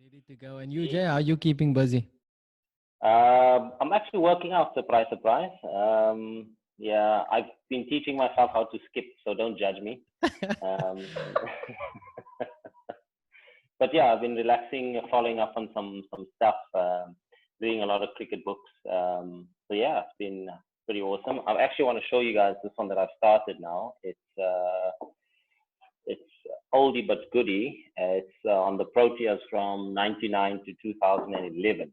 Ready to go. And you, Jay, are you keeping busy? I'm actually working out, surprise, surprise. Yeah, I've been teaching myself how to skip, so don't judge me. Um, but yeah, I've been relaxing, following up on some stuff, reading a lot of cricket books. So yeah, it's been pretty awesome. I actually want to show you guys this one that I've started now. It's oldie but goodie. It's on the Proteas from '99 to 2011.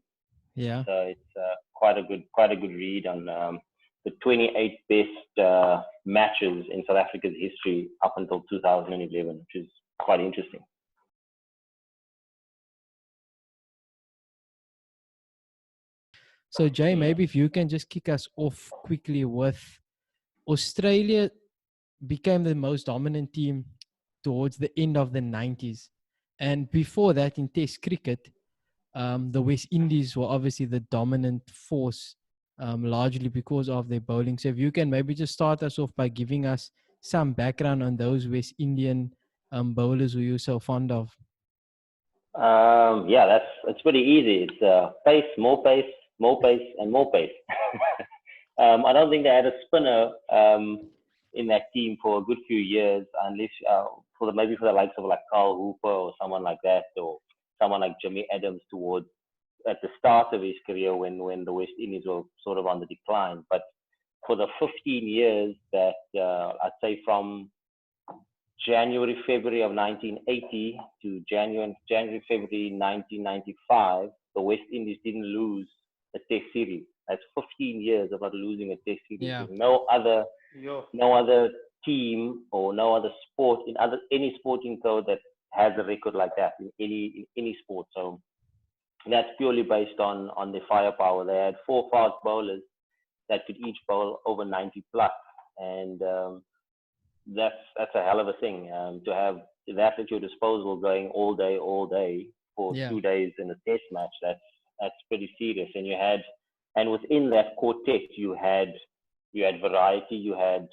Yeah. So it's quite a good read on the 28 best matches in South Africa's history up until 2011, which is quite interesting. So, Jay, Mm. maybe if you can just kick us off quickly with Australia became the most dominant team towards the end of the 90s. And before that, in Test cricket, the West Indies were obviously the dominant force, largely because of their bowling. So, if you can maybe just start us off by giving us some background on those West Indian bowlers who you're so fond of. Yeah, it's pretty easy. It's pace, more pace, and more pace. I don't think they had a spinner in that team for a good few years, unless maybe for the likes of like Carl Hooper or someone like that, or someone like Jimmy Adams towards at the start of his career when the West Indies were sort of on the decline. But for the 15 years that I'd say from January, February of 1980 to February 1995, the West Indies didn't lose a Test series. That's 15 years of not losing a Test series. Yeah. There's no other team or no other sport in any sporting code that has a record like that in any sport. So that's purely based on the firepower. They had four fast bowlers that could each bowl over 90 plus, and that's a hell of a thing to have that at your disposal going all day for Yeah. 2 days in a test match. That's pretty serious. And within that quartet, you had variety. You had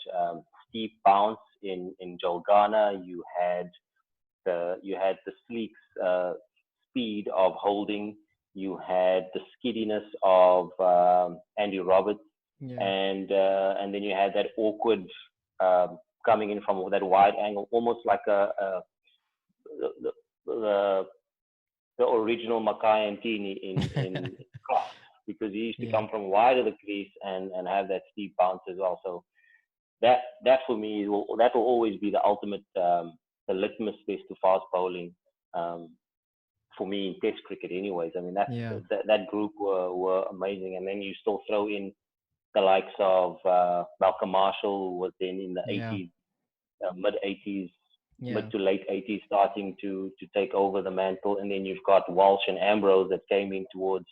Steve Bounce in Joel Garner. You had the sleek speed of Holding. You had the skiddiness of Andy Roberts, Yeah. and then you had that awkward coming in from that wide angle, almost like the, the, the original Mackay and Tini in cross, because he used to Yeah. come from wide of the crease and have that steep bounce as well. So that for me that will always be the ultimate the litmus test to fast bowling. Um, for me in Test cricket, anyways. I mean Yeah. that group were amazing, and then you still throw in the likes of Malcolm Marshall, who was then in the Yeah. 80s, mid 80s, Yeah. mid to late 80s, starting to take over the mantle, and then you've got Walsh and Ambrose that came in towards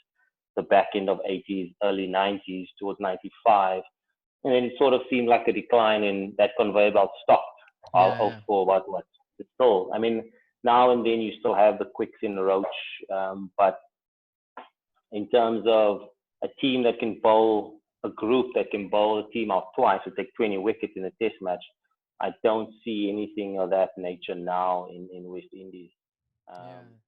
the back end of 80s, early 90s, towards 95, and then it sort of seemed like a decline in that conveyor belt stopped Yeah. for about what? It's still, I mean, now and then you still have the quicks in the roach, but in terms of a team that can bowl, a group that can bowl a team out twice to take 20 wickets in a test match, I don't see anything of that nature now in West Indies. Yeah. Um,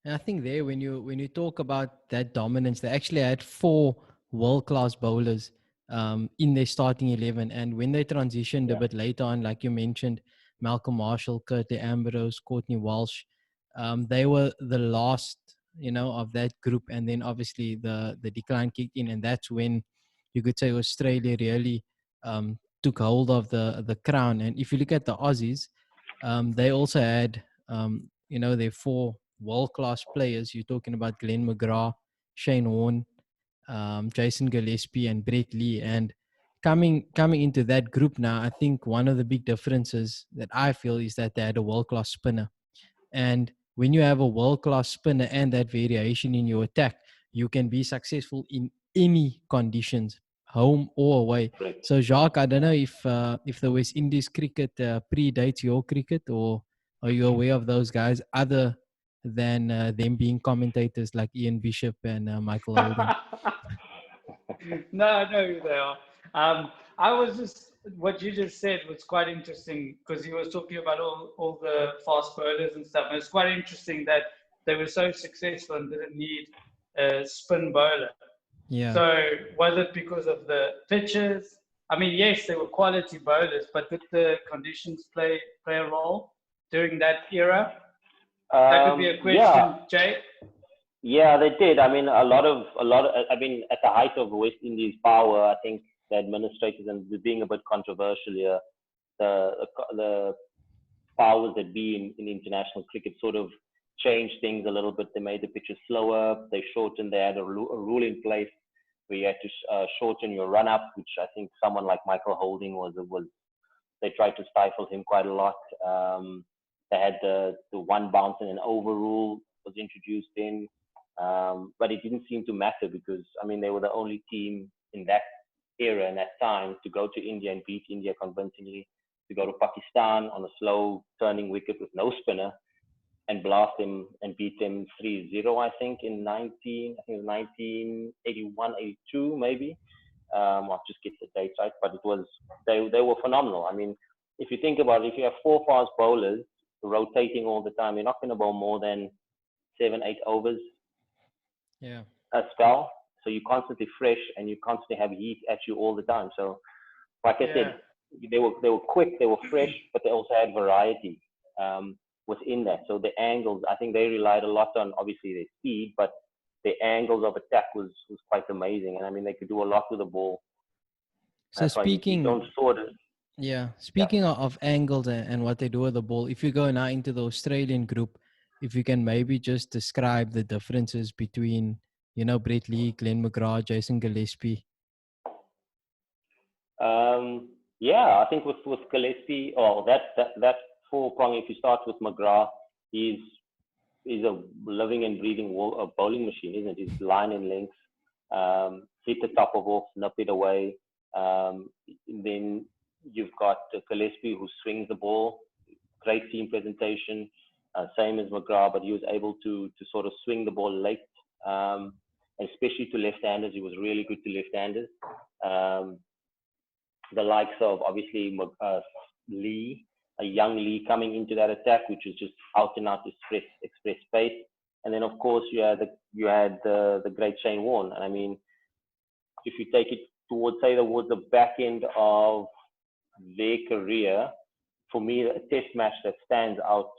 And I think there, when you talk about that dominance, they actually had four world-class bowlers in their starting 11. And when they transitioned a yeah, bit later on, like you mentioned, Malcolm Marshall, Curtly Ambrose, Courtney Walsh, they were the last, of that group. And then obviously the decline kicked in, and that's when you could say Australia really took hold of the crown. And if you look at the Aussies, they also had their four world-class players. You're talking about Glenn McGrath, Shane Warne, Jason Gillespie, and Brett Lee. And coming into that group now, I think one of the big differences that I feel is that they had a world-class spinner. And when you have a world-class spinner and that variation in your attack, you can be successful in any conditions, home or away. correct. So, Jacques, I don't know if the West Indies cricket predates your cricket, or are you aware of those guys other than them being commentators like Ian Bishop and Michael Holding? No, I know who they are. I was just what you just said was quite interesting because he was talking about all the fast bowlers and stuff. And it's quite interesting that they were so successful and didn't need a spin bowler. Yeah. So was it because of the pitches? I mean, yes, they were quality bowlers, but did the conditions play a role during that era? That could be a Yeah, question, Jay. yeah, they did. I mean, I mean, at the height of West Indies' power, I think the administrators, and being a bit controversial here, the powers that be in international cricket sort of changed things a little bit. They made the pitches slower. They shortened. They had a rule in place where you had to shorten your run up, which I think someone like Michael Holding was. They tried to stifle him quite a lot. They had the one bounce and an over rule was introduced in, but it didn't seem to matter because I mean they were the only team in that era and that time to go to India and beat India convincingly, to go to Pakistan on a slow turning wicket with no spinner and blast them and beat them 3-0, I think, in 19, I think it was 1981, 82, maybe. I'll just get the dates right, but it was, they were phenomenal. I mean, if you think about it, if you have four fast bowlers rotating all the time, you're not going to bowl more than 7, 8 overs Yeah. a spell. So you're constantly fresh and you constantly have heat at you all the time. So, like I said, they were quick, they were fresh, but they also had variety within that. So the angles, I think they relied a lot on obviously their speed, but the angles of attack was quite amazing. And I mean, they could do a lot with the ball. So That's why you don't speaking, sort of, yeah, yeah. speaking of angles and what they do with the ball, if you go now into the Australian group, if you can maybe just describe the differences between, Brett Lee, Glenn McGrath, Jason Gillespie. Yeah, I think with Gillespie, that four prong. If you start with McGrath, he's a living and breathing a bowling machine, isn't it? He's line and length, hit the top of off, nip it away. Then you've got Gillespie who swings the ball, great team presentation, same as McGrath, but he was able to sort of swing the ball late, especially to left-handers. He was really good to left-handers. The likes of obviously Lee, a young Lee coming into that attack, which was just out and out express space. And then of course you had the great Shane Warne. And I mean, if you take it towards the back end of their career, for me a test match that stands out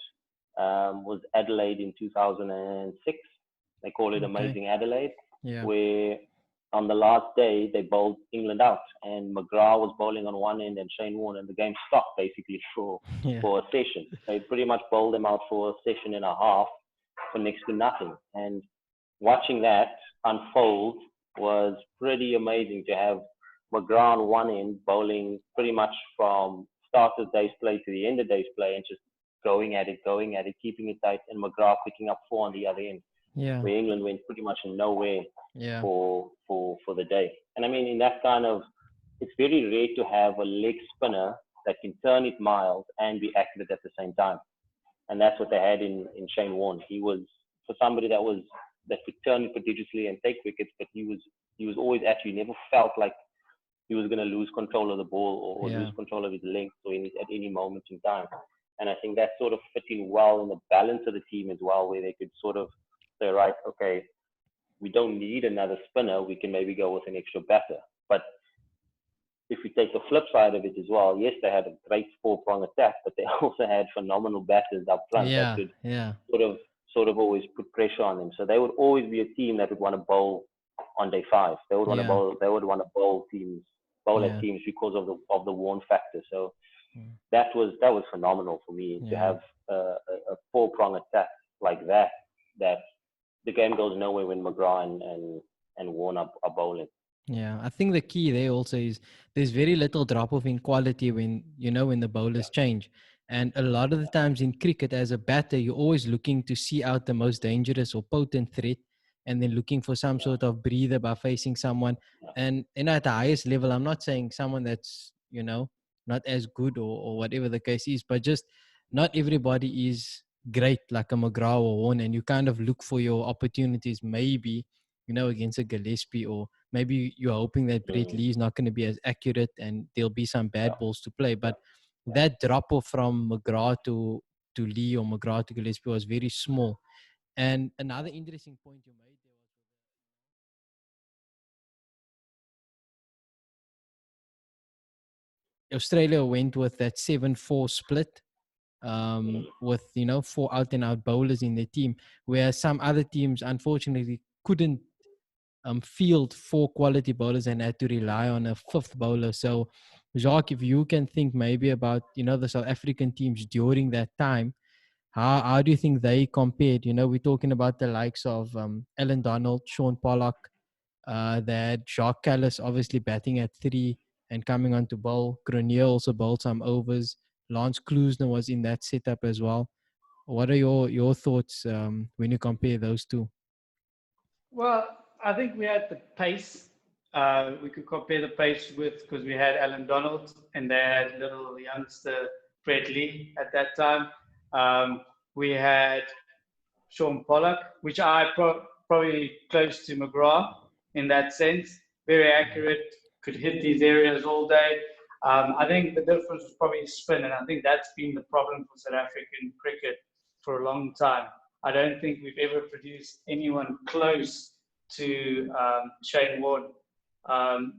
was Adelaide in 2006. They call it Amazing Adelaide, where on the last day they bowled England out, and McGrath was bowling on one end and Shane Warne, and the game stopped basically for a session. They pretty much bowled them out for a session and a half for next to nothing. And watching that unfold was pretty amazing to have McGrath on one end bowling pretty much from start of day's play to the end of day's play and just going at it, keeping it tight, and McGrath picking up four on the other end. Yeah. Where England went pretty much nowhere for the day. And I mean, in that kind of, it's very rare to have a leg spinner that can turn it miles and be accurate at the same time. And that's what they had in Shane Warne. He was, for somebody that could turn it prodigiously and take wickets, but he was always at you. He never felt like he was going to lose control of the ball or lose control of his length at any moment in time. And I think that sort of fit in well in the balance of the team as well, where they could sort of say, right, okay, we don't need another spinner. We can maybe go with an extra batter. But if we take the flip side of it as well, yes, they had a great four-prong attack, but they also had phenomenal batters up front that could sort of always put pressure on them. So they would always be a team that would want to bowl on day 5. They would want to bowl. They would want to bowl at teams because of the Warne factor. So that was phenomenal for me to have a four-prong attack like that. That the game goes nowhere when McGrath and Warne are bowling. Yeah, I think the key there also is there's very little drop off in quality when the bowlers change. And a lot of the times in cricket, as a batter, you're always looking to see out the most dangerous or potent threat, and then looking for some sort of breather by facing someone. And at the highest level, I'm not saying someone that's not as good or whatever the case is, but just not everybody is great like a McGrath or Warne, and you kind of look for your opportunities maybe against a Gillespie, or maybe you're hoping that Brett Lee is not going to be as accurate and there'll be some bad balls to play. But that drop off from McGrath to Lee or McGrath to Gillespie was very small. And another interesting point you made there was Australia went with that 7-4 split, with 4 out and out bowlers in their team, whereas some other teams unfortunately couldn't field 4 quality bowlers and had to rely on a 5th bowler. So Jacques, if you can think maybe about the South African teams during that time, how do you think they compared? We're talking about the likes of Alan Donald, Sean Pollock, they had Jacques Callis obviously batting at 3 and coming on to bowl. Grenier also bowled some overs. Lance Klusener was in that setup as well. What are your thoughts when you compare those two? Well, I think we had the pace. We could compare the pace with, because we had Alan Donald and they had little youngster Brett Lee at that time. We had Sean Pollock, which I probably close to McGrath in that sense. Very accurate, could hit these areas all day. I think the difference was probably spin, and I think that's been the problem for South African cricket for a long time. I don't think we've ever produced anyone close to Shane Warne.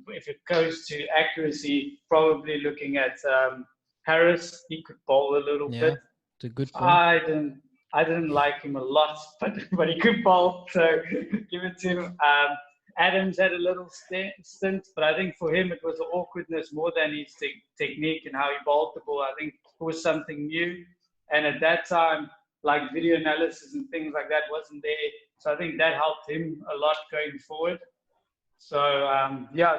If it goes to accuracy, probably looking at Harris, he could bowl a little bit. It's a good point. I didn't like him a lot, but he could bowl, so give it to him. Adams had a little stint, but I think for him it was the awkwardness more than his technique and how he bowled the ball. I think it was something new, and at that time, like video analysis and things like that wasn't there. So I think that helped him a lot going forward. So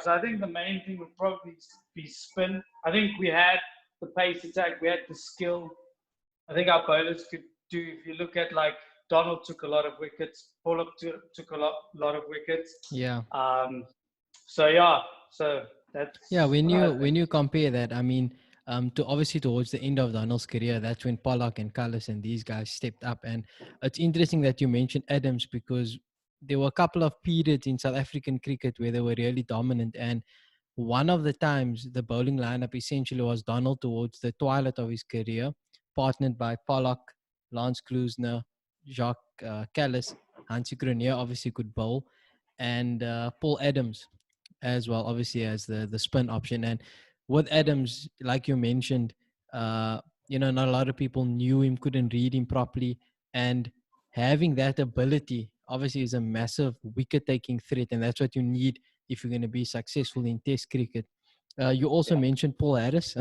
so I think the main thing would probably be spin. I think we had the pace attack, we had the skill. I think our bowlers could do, if you look at like Donald took a lot of wickets, Pollock took a lot of wickets. Yeah. So that's when you compare that, I mean, to obviously towards the end of Donald's career, that's when Pollock and Cullis and these guys stepped up. And it's interesting that you mentioned Adams, because there were a couple of periods in South African cricket where they were really dominant. And one of the times the bowling lineup essentially was Donald towards the twilight of his career, partnered by Pollock, Lance Klusener, Jacques Callis, Hansie Grenier obviously could bowl, and Paul Adams as well, obviously as the spin option. And with Adams, like you mentioned, not a lot of people knew him, couldn't read him properly, and having that ability obviously is a massive wicket-taking threat, and that's what you need if you're going to be successful in Test cricket. You also mentioned Paul Harris,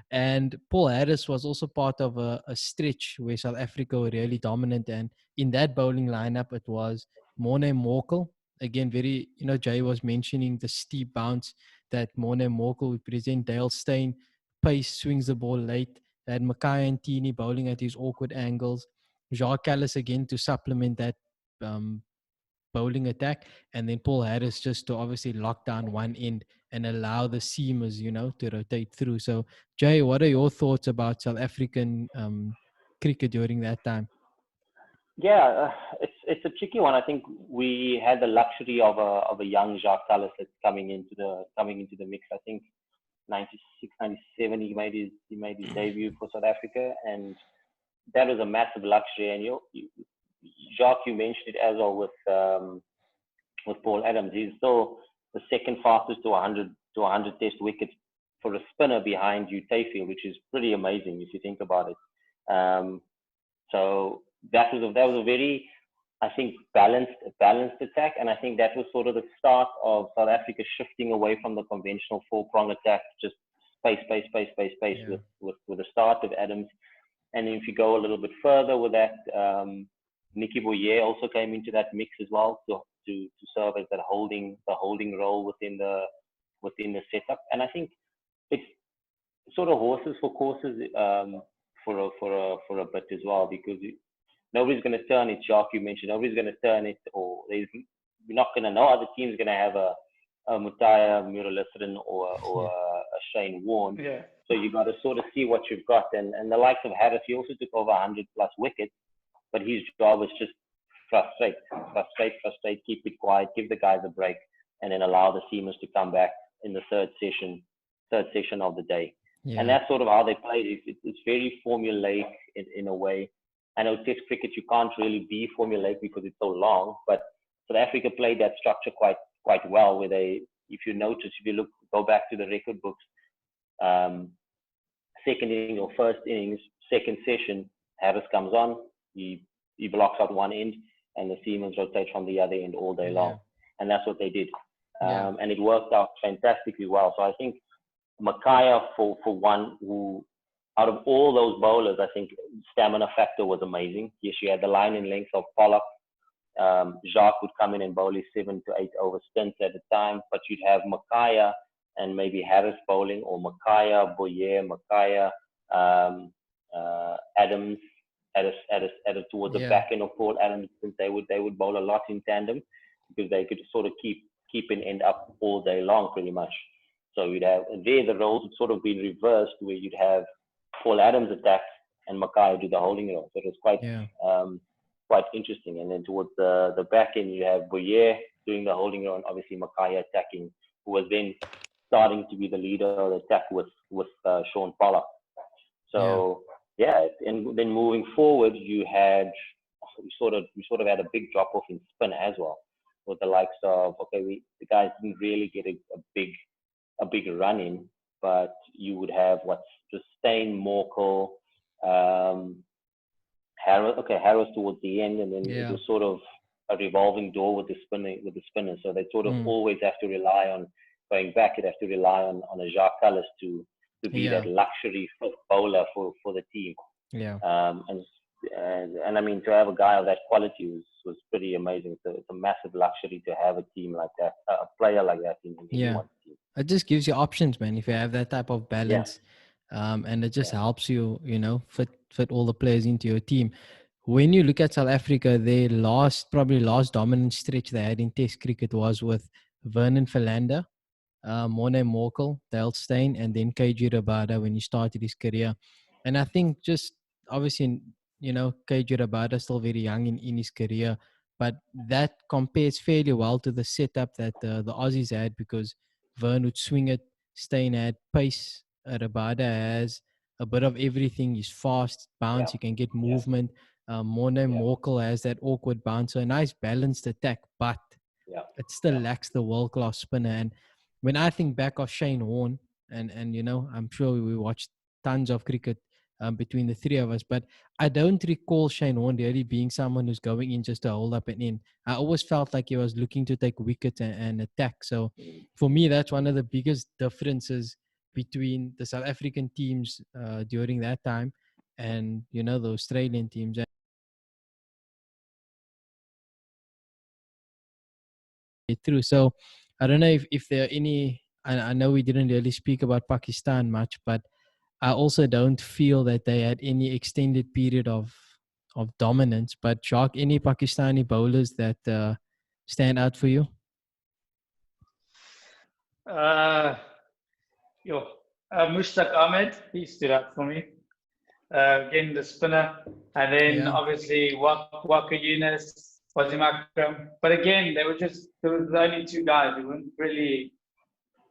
and Paul Harris was also part of a stretch where South Africa were really dominant, and in that bowling lineup, it was Morne Morkel. Again, very, Jay was mentioning the steep bounce that Morne Morkel would present. Dale Steyn, pace, swings the ball late. They had Mackay and Tini bowling at these awkward angles. Jacques Callis again to supplement that bowling attack, and then Paul Harris just to obviously lock down one end and allow the seamers, to rotate through. So, Jay, what are your thoughts about South African cricket during that time? Yeah, it's a tricky one. I think we had the luxury of a young Jacques Stolz that's coming into the mix. I think 96, 97 he made his debut for South Africa, and that was a massive luxury. And Jacques, you mentioned it as well with Paul Adams. He's still the second fastest to 100 Test wickets for a spinner behind Hugh Tayfield, which is pretty amazing if you think about it. So that was a very, I think, balanced attack, and I think that was sort of the start of South Africa shifting away from the conventional 4-prong attack, just space with the start of Adams. And if you go a little bit further with that, Nicky Boyer also came into that mix as well to serve as that holding role within the setup. And I think it's sort of horses for courses for a bit as well, because nobody's going to turn it. Jacques, you mentioned nobody's going to turn it, or we're not going to know other teams going to have a Mutaya Muralithran or a Shane Warne. Yeah. So you got to sort of see what you've got. And the likes of Harris, he also took over 100 plus wickets, but his job was just frustrate, keep it quiet, give the guys a break, and then allow the seamers to come back in the third session of the day. Yeah. And that's sort of how they played it. It's very formulaic in a way. I know Test cricket you can't really be formulaic because it's so long, but South Africa played that structure quite well. Where they, if you notice, if you go back to the record books, second inning or first innings, second session, Harris comes on, he blocks out one end, and the seamers rotate from the other end all day long, and that's what they did, and it worked out fantastically well. So I think Makaya, for one, who out of all those bowlers, I think stamina factor was amazing. Yes, you had the line and length of Pollock. Jacques would come in and bowl his 7 to 8 over stints at a time, but you'd have Makaya and maybe Harris bowling, or Makaya, Boyer, Makaya, Adams, added towards the back end of Paul Adams, since they would bowl a lot in tandem because they could sort of keep an end up all day long pretty much. So you'd have there the roles would sort of be reversed, where you'd have Paul Adams attack and Makaya do the holding role. So it was quite interesting. And then towards the back end, you have Boyer doing the holding role, and obviously Makaya attacking, who was then starting to be the leader of the attack with Sean Pollock. So and then moving forward, we sort of had a big drop off in spin as well, with the likes of the guys didn't really get a big run in, but you would have just Steyn, Morkel, Harris towards the end, and then it was sort of a revolving door with the spinners. So they sort of always have to rely on going back. You'd have to rely on a Jacques Stolz to be that luxury bowler for the team. Yeah. And I mean, to have a guy of that quality was pretty amazing. So it's a massive luxury to have a team like that, a player like that in one team. It just gives you options, man. If you have that type of balance, and it just helps you, fit all the players into your team. When you look at South Africa, their probably last dominant stretch they had in Test cricket was with Vernon Philander, Morne Morkel, Dale Steyn, and then KG Rabada when he started his career. And I think just obviously, KG Rabada still very young in his career, but that compares fairly well to the setup that the Aussies had, because Vern would swing it, Steyn had pace, Rabada has a bit of everything. He's fast, bounce, he can get movement. Morne Morkel has that awkward bounce, so a nice balanced attack, but it still lacks the world-class spinner. And when I think back of Shane Warne, and I'm sure we watched tons of cricket between the three of us, but I don't recall Shane Warne really being someone who's going in just to hold up and in. I always felt like he was looking to take wickets and attack. So for me, that's one of the biggest differences between the South African teams during that time and, the Australian teams. Through. So I don't know if there are any, I know we didn't really speak about Pakistan much, but I also don't feel that they had any extended period of dominance. But Jacques, any Pakistani bowlers that stand out for you? Mushtaq Ahmed, he stood out for me. Again, the spinner. And then obviously Waka Yunus, Wasim Akram. But again, there was only two guys. They weren't really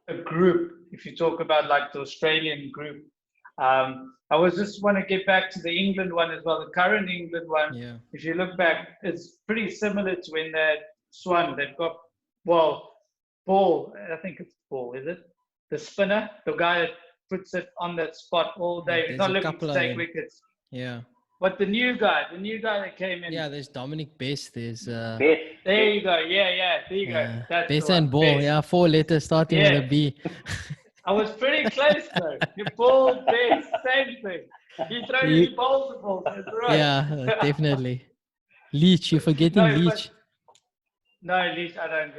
a group. If you talk about like the Australian group, I was just want to get back to the England one as well. The current England one, if you look back, it's pretty similar to when that Swan, they've got, Ball, I think it's Ball, is it? The spinner, the guy that puts it on that spot all day. He's not looking to take wickets. Yeah. But the new guy that came in. Yeah, there's Dominic Best. There's There you go. Yeah. There you go. That's Best and Ball. Best. Yeah, 4 letters starting with a B. I was pretty close though. You Ball, Best, same thing. He throws the balls the ball. That's right. Yeah, definitely. Leach, you're forgetting Leach. No, Leach, I don't.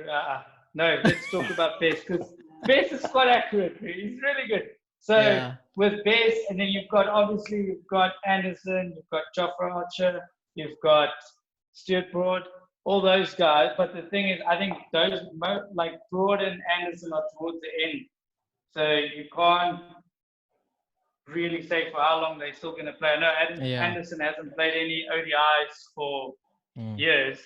No, let's talk about Best, because Best is quite accurate. He's really good. So with Best, and then you've got Anderson, you've got Jofra Archer, you've got Stuart Broad, all those guys. But the thing is, I think those like Broad and Anderson are towards the end, so you can't really say for how long they're still going to play. No, Anderson hasn't played any ODIs for years.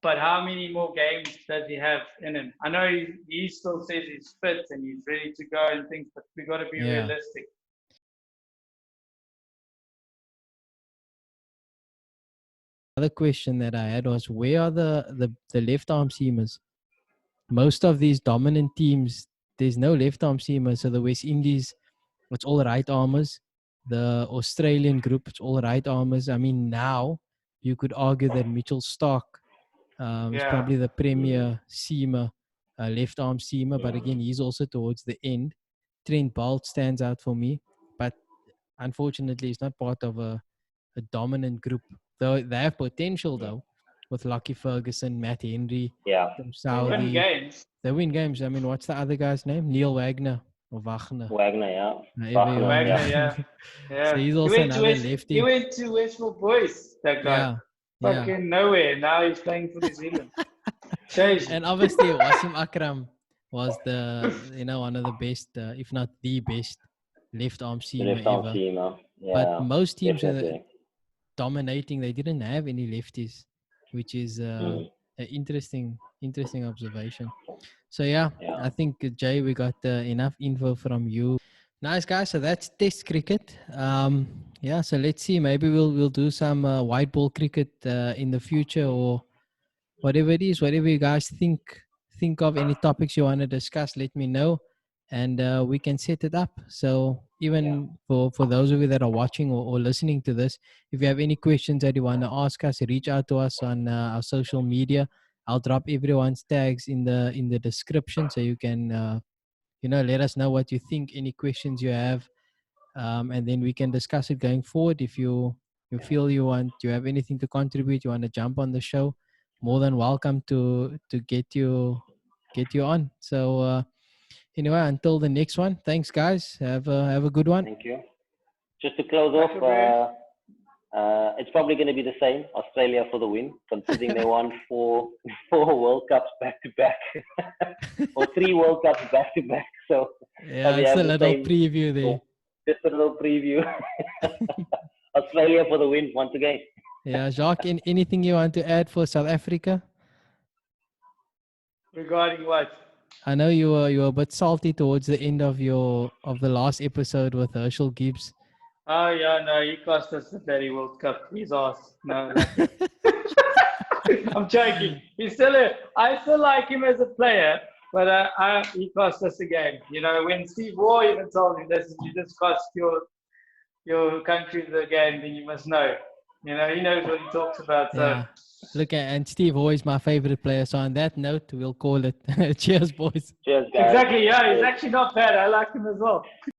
But how many more games does he have in him? I know he still says he's fit and he's ready to go and things, but we got to be realistic. Another question that I had was, where are the left arm seamers? Most of these dominant teams, there's no left arm seamer. So the West Indies, it's all right armers. The Australian group, it's all right armers. I mean, now you could argue that Mitchell Starc is probably the premier seamer, left arm seamer. But again, he's also towards the end. Trent Boult stands out for me, but unfortunately, he's not part of a dominant group. Though they have potential, though, with Lucky Ferguson, Matt Henry, from Saudi. They win games. They win games. I mean, what's the other guy's name? Neil Wagner or Wagner? Wagner, yeah. Wagner, So he's also another lefty. He went to Westfield Boys, that guy. Fucking nowhere. Now he's playing for New Zealand. And obviously, Wasim Akram was one of the best, if not the best, left arm seamer ever. Yeah, but most teams are dominating. They didn't have any lefties, which is an interesting observation. So I think, Jay, we got enough info from you. Nice, guys. So that's Test cricket. So let's see. Maybe we'll do some white ball cricket in the future, or whatever it is. Whatever you guys think of, any topics you want to discuss, let me know, and we can set it up. So even for those of you that are watching or listening to this, if you have any questions that you want to ask us, reach out to us on our social media. I'll drop everyone's tags in the description, so you can let us know what you think, any questions you have, and then we can discuss it going forward. If you feel you have anything to contribute, you want to jump on the show, more than welcome to get you on. So anyway, until the next one, thanks, guys. Have a good one. Thank you. Just to close off, it's probably going to be the same. Australia for the win, considering they won four World Cups back to back, or 3 World Cups back to back. So it's a little preview there. Just a little preview. Australia for the win once again. Jacques, anything you want to add for South Africa? Regarding what? I know you were a bit salty towards the end of the last episode with Herschel Gibbs. Oh yeah, no, he cost us the bloody World Cup. He's ass. No, I'm joking. I still like him as a player, but he cost us the game. When Steve Waugh even told him this, you just cost your country the game, then you must know. He knows what he talks about. So. Yeah. Look, and Steve Waugh is my favorite player. So on that note, we'll call it. Cheers, boys. Cheers, guys. Exactly. Yeah, he's actually not bad. I like him as well.